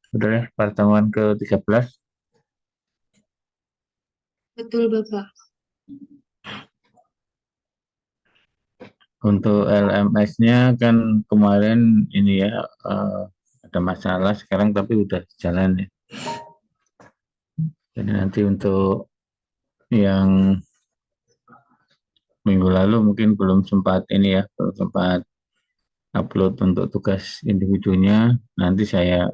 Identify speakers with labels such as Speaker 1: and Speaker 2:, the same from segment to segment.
Speaker 1: Sudah ya, pertemuan ke-13.
Speaker 2: Betul, Bapak.
Speaker 1: Untuk LMS-nya kan kemarin ini ya, ada masalah sekarang tapi udah jalan ya. Jadi nanti untuk yang minggu lalu mungkin belum sempat ini ya, belum sempat upload untuk tugas individunya. Nanti saya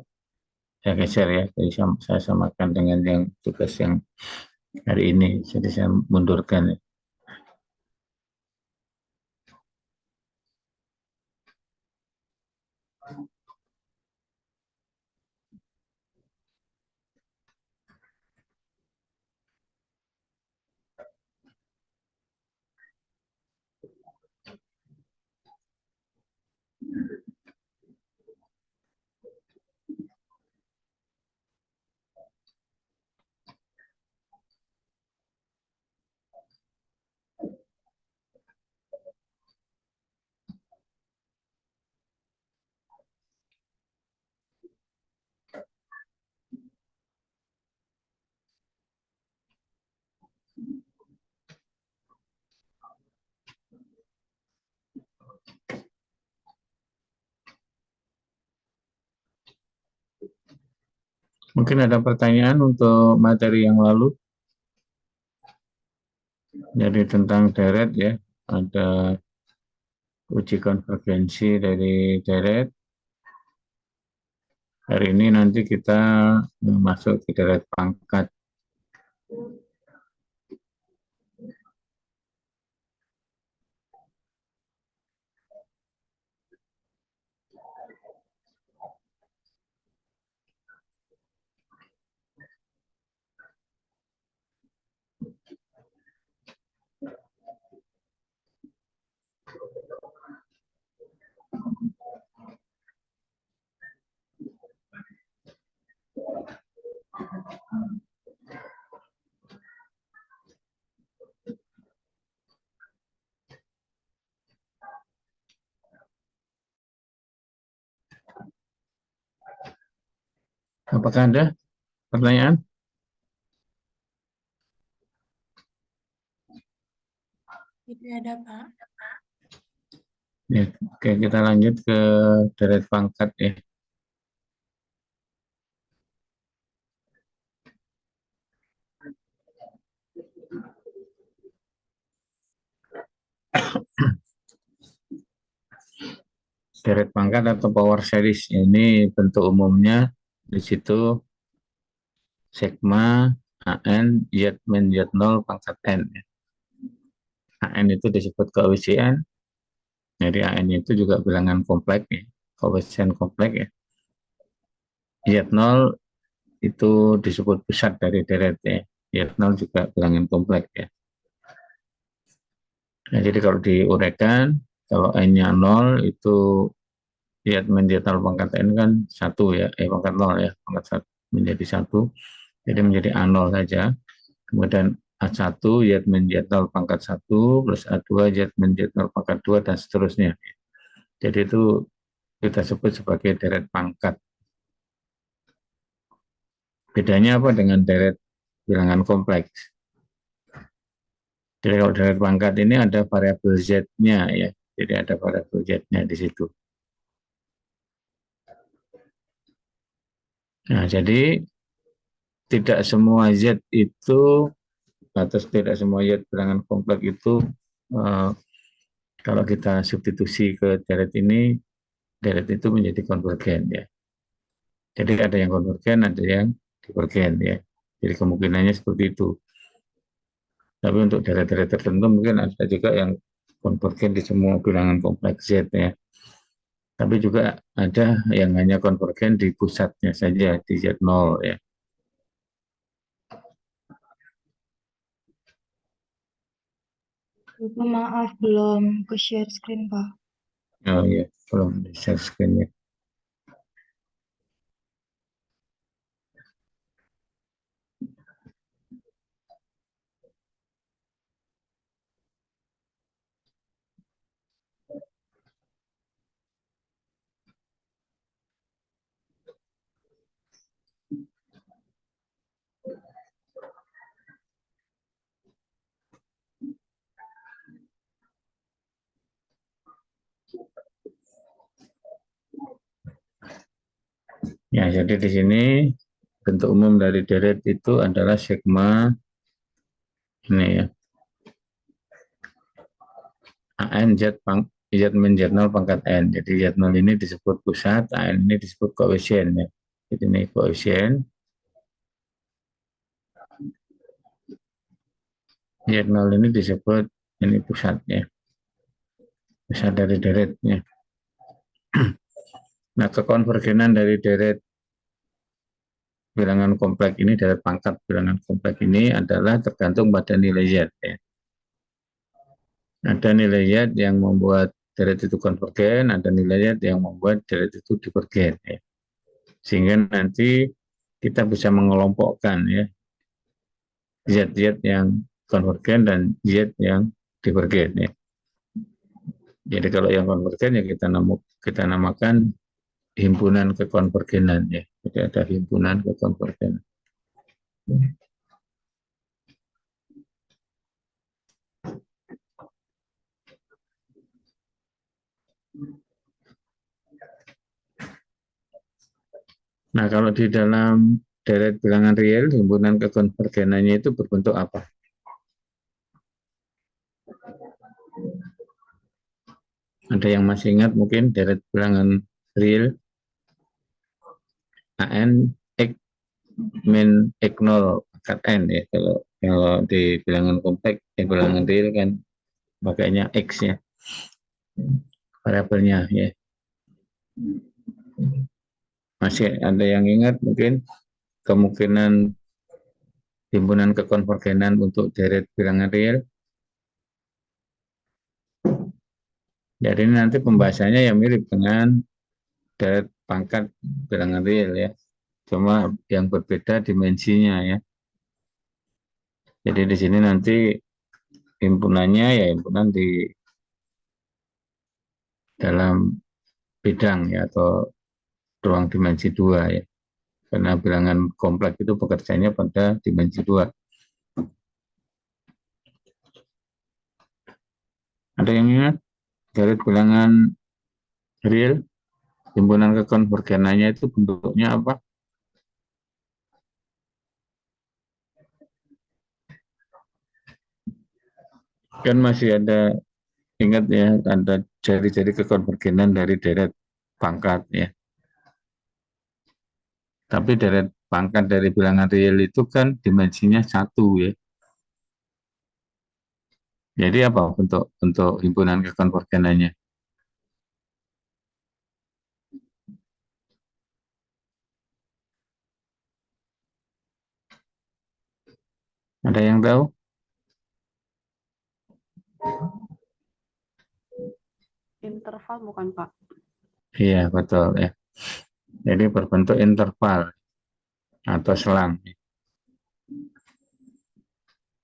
Speaker 1: geser ya, jadi saya samakan dengan yang tugas yang hari ini. Jadi saya mundurkan ya. Mungkin ada pertanyaan untuk materi yang lalu, jadi tentang deret ya, ada uji konvergensi dari deret. Hari ini nanti kita masuk ke deret pangkat. Apakah ada pertanyaan?
Speaker 2: Tidak ada, Pak.
Speaker 1: Ya, oke, kita lanjut ke deret pangkat ya. Deret pangkat atau power series ini bentuk umumnya di situ sigma AN Z min Z0 pangkat N ya. AN itu disebut koefisien, jadi AN itu juga bilangan kompleks ya, koefisien kompleks ya. Z0 itu disebut pusat dari deret ya. Z0 juga bilangan kompleks ya. Nah, jadi kalau diuraikan, kalau N-nya 0 itu Z min Z0 pangkat N kan 1 ya, pangkat 0 ya, pangkat 1 menjadi 1, jadi menjadi A0 saja. Kemudian A1 Z min Z0 pangkat 1 plus A2 Z min Z0 pangkat 2 dan seterusnya. Jadi itu kita sebut sebagai deret pangkat. Bedanya apa dengan deret bilangan kompleks? Jadi kalau deret pangkat ini ada variabel Z-nya ya. Jadi ada variabel Z-nya di situ. Nah, jadi tidak semua Z itu atau tidak semua Z bilangan kompleks itu eh, kalau kita substitusi ke deret itu menjadi konvergen ya. Jadi ada yang konvergen, ada yang divergen ya. Jadi kemungkinannya seperti itu. Tapi untuk deret-deret tertentu mungkin ada juga yang konvergen di semua bilangan kompleks Z ya. Tapi juga ada yang hanya konvergen di pusatnya saja di Z0 ya.
Speaker 2: Bapak, maaf, belum ke share screen, Pak.
Speaker 1: Oh ya, belum di share screen ya. Ya, jadi di sini bentuk umum dari deret itu adalah sigma ini ya. AN Z min Z0 pangkat N. Jadi Z0 ini disebut pusat, AN ini disebut koefisien ya. Jadi ini koefisien, Z0 ini disebut ini pusatnya, pusat dari deretnya. Nah, kekonvergenan dari deret bilangan kompleks ini, deret pangkat bilangan kompleks ini adalah tergantung pada nilai Z ya. Ada nilai Z yang membuat deret itu konvergen, ada nilai Z yang membuat deret itu divergen ya. Sehingga nanti kita bisa mengelompokkan ya Z-Z yang konvergen dan Z yang divergen ya. Jadi kalau yang konvergen ya kita namakan himpunan kekonvergenan ya. Jadi ada himpunan kekonvergenan. Nah, kalau di dalam deret bilangan real, himpunan kekonvergenannya itu berbentuk apa? Ada yang masih ingat mungkin deret bilangan real AN X min X0 pangkat N ya. Kalau di bilangan kompleks, bilangan real kan pakainya X ya, variabelnya ya. Masih ada yang ingat mungkin kemungkinan himpunan kekonvergenan untuk deret bilangan real? Jadi nanti pembahasannya yang mirip dengan deret pangkat bilangan real ya. Cuma yang berbeda dimensinya ya. Jadi di sini nanti himpunannya ya himpunan di dalam bidang ya atau ruang dimensi 2 ya. Karena bilangan kompleks itu bekerjanya pada dimensi 2. Ada yang ingat? Garis bilangan real, himpunan kekonvergenannya itu bentuknya apa? Kan masih ada, ingat ya, ada jari-jari kekonvergenan dari deret pangkat ya. Tapi deret pangkat dari bilangan real itu kan dimensinya 1 ya. Jadi apa untuk himpunan kekonvergenannya? Ada yang tahu?
Speaker 3: Interval bukan Pak?
Speaker 1: Iya, betul ya. Jadi berbentuk interval atau selang.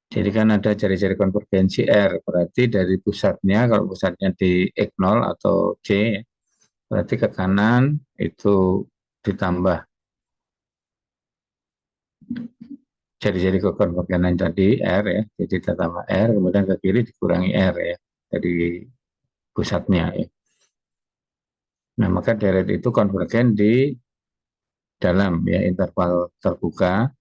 Speaker 1: Jadi kan ada jari-jari konvergensi R, berarti dari pusatnya, kalau pusatnya di X0 atau C, berarti ke kanan itu ditambah jari-jari kekonvergenan tadi R ya, jadi ditambah R, kemudian ke kiri dikurangi R ya, dari pusatnya ya. Nah, maka deret itu konvergen di dalam ya interval terbuka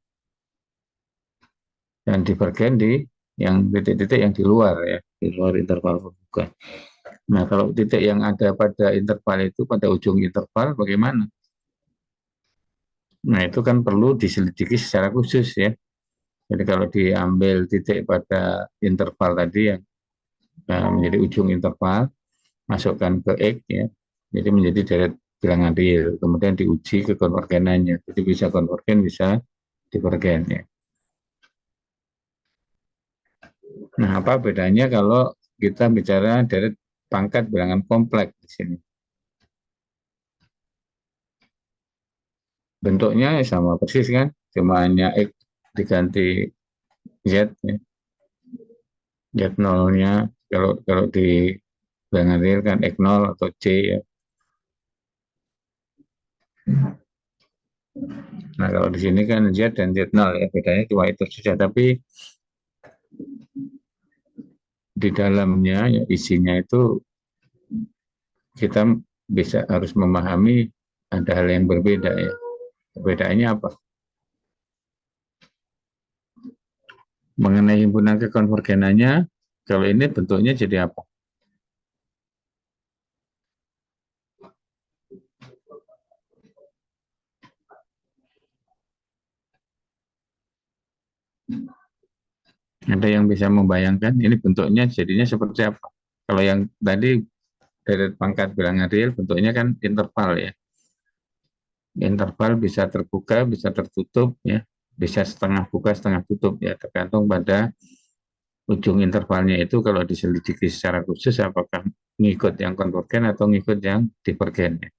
Speaker 1: dan divergen di yang titik-titik yang di luar ya, di luar interval terbuka. Nah, kalau titik yang ada pada interval itu, pada ujung interval bagaimana? Nah, itu kan perlu diselidiki secara khusus ya. Jadi kalau diambil titik pada interval tadi yang menjadi ujung interval, masukkan ke X ya, jadi menjadi deret bilangan real. Kemudian diuji kekonvergenannya. Jadi bisa konvergen, bisa divergen ya. Nah, apa bedanya kalau kita bicara deret pangkat bilangan kompleks di sini? Bentuknya sama persis kan, cuma hanya X diganti Z ya. Z nolnya kalau di bilangan real kan X0 atau C ya. Nah, kalau di sini kan Z dan Z0 ya, bedanya cuma itu saja. Tapi di dalamnya ya isinya itu kita bisa harus memahami ada hal yang berbeda ya. Perbedaannya apa? Mengenai himpunan kekonvergenannya, kalau ini bentuknya jadi apa? Ada yang bisa membayangkan ini bentuknya jadinya seperti apa? Kalau yang tadi dari pangkat bilangan real bentuknya kan interval ya. Interval bisa terbuka, bisa tertutup ya, bisa setengah buka, setengah tutup ya, tergantung pada ujung intervalnya itu kalau diselidiki secara khusus apakah ngikut yang konvergen atau ngikut yang divergen ya.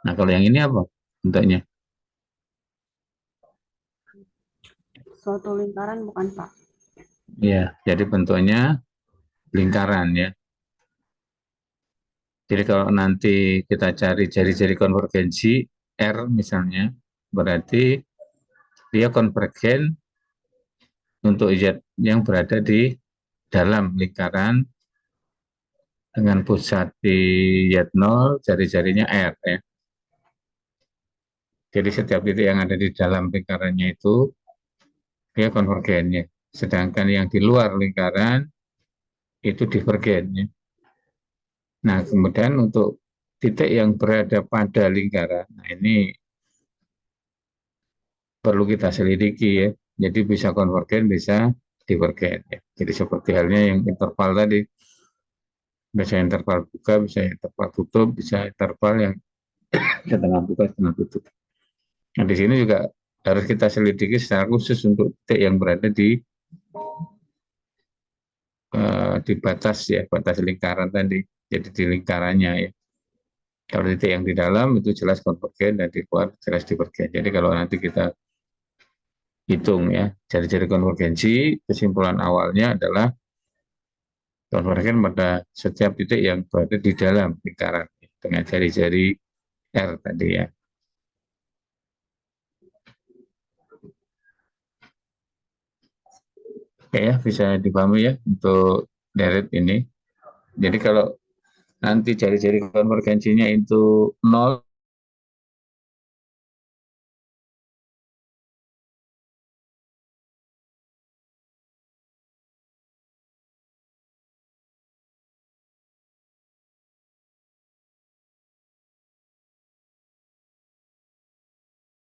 Speaker 1: Nah, kalau yang ini apa bentuknya?
Speaker 3: Suatu lingkaran bukan Pak?
Speaker 1: Ya, jadi bentuknya lingkaran ya. Jadi kalau nanti kita cari jari-jari konvergensi R misalnya, berarti dia konvergen untuk Z yang berada di dalam lingkaran dengan pusat di Z0, jari-jarinya R ya. Jadi setiap titik yang ada di dalam lingkarannya itu dia konvergen ya. Sedangkan yang di luar lingkaran itu divergen ya. Nah, kemudian untuk titik yang berada pada lingkaran, nah ini perlu kita selidiki ya. Jadi bisa konvergen, bisa divergen ya. Jadi seperti halnya yang interval tadi, bisa interval buka, bisa interval tutup, bisa interval yang setengah buka, setengah tutup. Nah, di sini juga harus kita selidiki secara khusus untuk titik yang berada di batas ya, batas lingkaran tadi. Jadi di lingkarannya ya. Kalau titik yang di dalam itu jelas konvergen dan di luar jelas divergen. Jadi kalau nanti kita hitung ya, jari-jari konvergensi, kesimpulan awalnya adalah konvergen pada setiap titik yang berada di dalam lingkaran dengan jari-jari R tadi ya. Oke ya, bisa dipahami ya untuk deret ini. Jadi kalau nanti jari-jari konvergensinya itu 0,